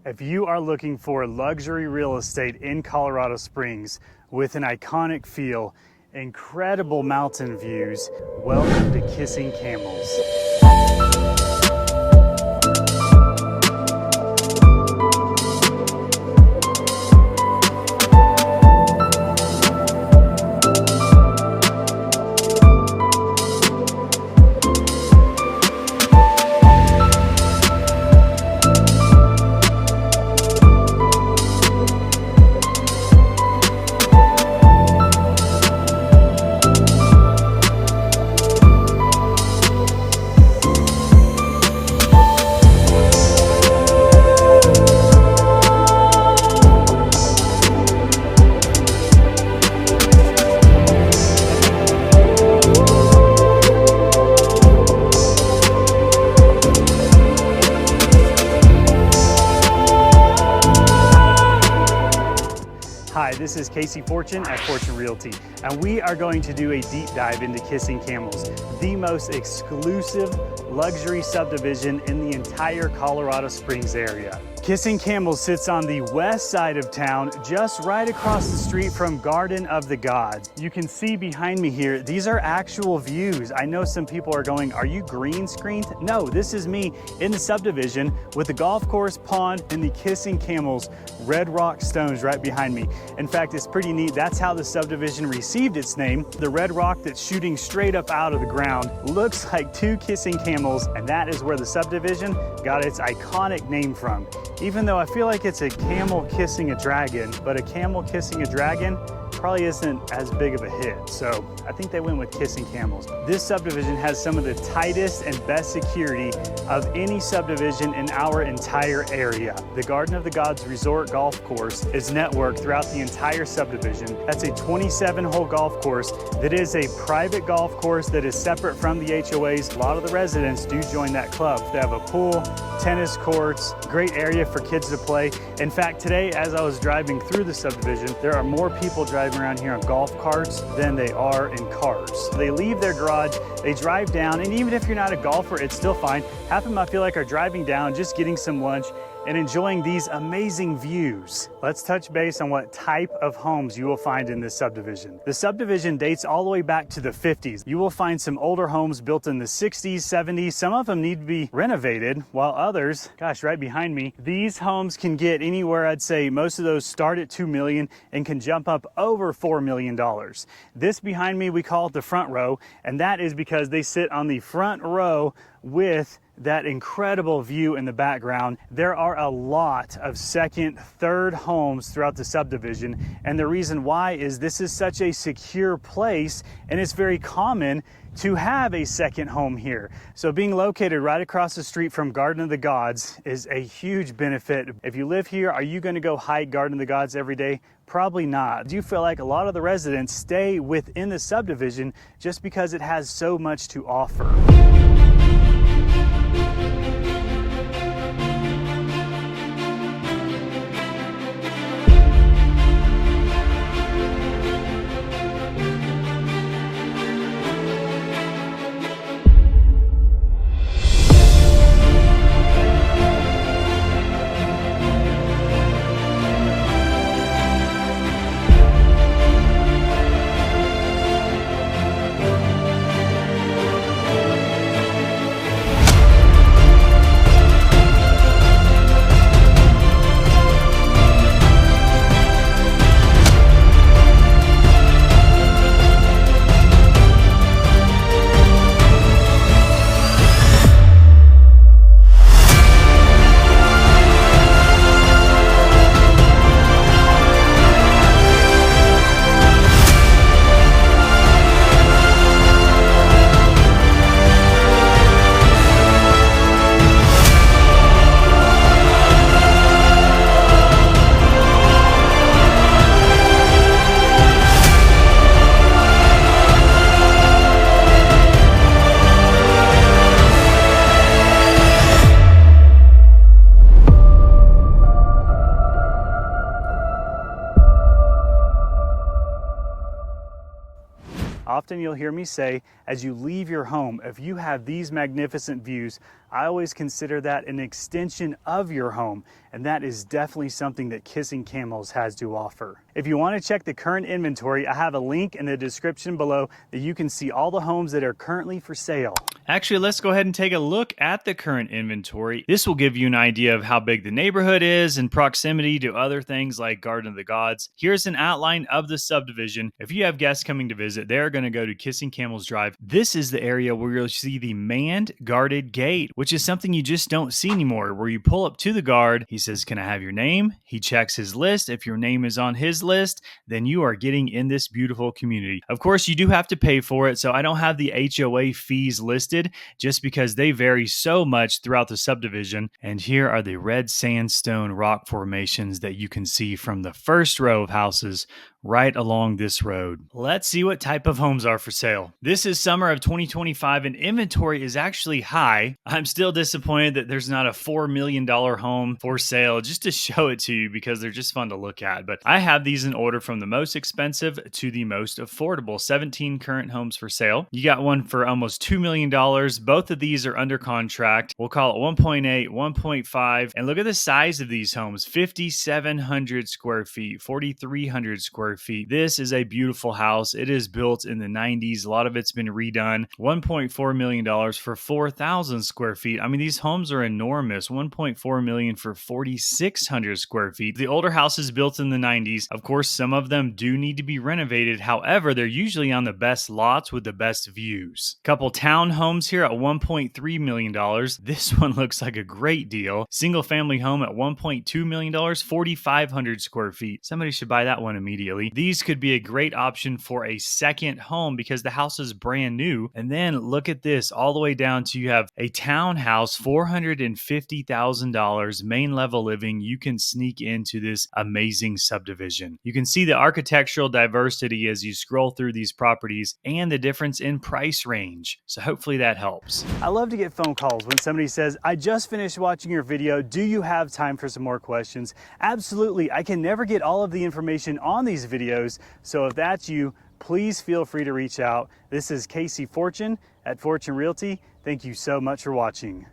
If you are looking for luxury real estate in Colorado Springs with an iconic feel, incredible mountain views, welcome to Kissing Camels. Hi, this is Casey Fortune at Fortune Realty, and we are going to do a deep dive into Kissing Camels, the most exclusive luxury subdivision in the entire Colorado Springs area. Kissing Camels sits on the west side of town, just right across the street from Garden of the Gods. You can see behind me here, these are actual views. I know some people are going, are you green screened? No, this is me in the subdivision with the golf course, pond, and the Kissing Camels red rock stones right behind me. In fact, it's pretty neat. That's how the subdivision received its name. The red rock that's shooting straight up out of the ground looks like two kissing camels, and that is where the subdivision got its iconic name from. Even though I feel like it's a camel kissing a dragon, but a camel kissing a dragon probably isn't as big of a hit. So I think they went with Kissing Camels. This subdivision has some of the tightest and best security of any subdivision in our entire area. The Garden of the Gods Resort Golf Course is networked throughout the entire subdivision. That's a 27-hole golf course that is a private golf course that is separate from the HOAs. A lot of the residents do join that club. They have a pool, tennis courts, great area for kids to play. In fact, today as I was driving through the subdivision, there are more people driving around here on golf carts than they are in cars. They leave their garage, they drive down, and even if you're not a golfer, it's still fine. Half of them I feel like are driving down, just getting some lunch and enjoying these amazing views. Let's touch base on what type of homes you will find in this subdivision. The subdivision dates all the way back to the 50s. You will find some older homes built in the 60s, 70s. Some of them need to be renovated, while others, gosh, right behind me, these homes can get anywhere, I'd say most of those start at $2 million and can jump up over $4 million. This behind me, we call it the front row, and that is because they sit on the front row with that incredible view in the background. There are a lot of second, third homes throughout the subdivision, and the reason why is this is such a secure place, and it's very common to have a second home here. So being located right across the street from Garden of the Gods is a huge benefit. If you live here, are you going to go hike Garden of the Gods every day? Probably not. Do you feel like a lot of the residents stay within the subdivision just because it has so much to offer? Often you'll hear me say, as you leave your home, if you have these magnificent views, I always consider that an extension of your home. and that is definitely something that Kissing Camels has to offer. If you want to check the current inventory, I have a link in the description below that you can see all the homes that are currently for sale. Actually, let's go ahead and take a look at the current inventory. This will give you an idea of how big the neighborhood is and proximity to other things like Garden of the Gods. Here's an outline of the subdivision. If you have guests coming to visit, they're going to go to Kissing Camels Drive. This is the area where you'll see the manned guarded gate, which is something you just don't see anymore, where you pull up to the guard. He says, "Can I have your name?" He checks his list. If your name is on his list, then you are getting in this beautiful community. Of course, you do have to pay for it, so I don't have the HOA fees listed just because they vary so much throughout the subdivision. And here are the red sandstone rock formations that you can see from the first row of houses right along this road. Let's see what type of homes are for sale. This is summer of 2025 and inventory is actually high. I'm still disappointed that there's not a $4 million home for sale just to show it to you because they're just fun to look at. But I have these in order from the most expensive to the most affordable. 17 current homes for sale. You got one for almost $2 million. Both of these are under contract. We'll call it 1.8, 1.5. And look at the size of these homes. 5,700 square feet, 4,300 square feet. This is a beautiful house. It is built in the 90s. A lot of it's been redone. $1.4 million for 4,000 square feet. I mean, these homes are enormous. $1.4 million for 4,600 square feet. The older houses built in the 90s, of course, some of them do need to be renovated. However, they're usually on the best lots with the best views. Couple townhomes here at $1.3 million. This one looks like a great deal. Single family home at $1.2 million, 4,500 square feet. Somebody should buy that one immediately. These could be a great option for a second home because the house is brand new. And then look at this all the way down to you have a townhouse, $450,000, main level living. You can sneak into this amazing subdivision. You can see the architectural diversity as you scroll through these properties and the difference in price range. So hopefully that helps. I love to get phone calls when somebody says, "I just finished watching your video. Do you have time for some more questions?" Absolutely. I can never get all of the information on these videos. So if that's you, please feel free to reach out. This is Casey Fortune at Fortune Realty. Thank you so much for watching.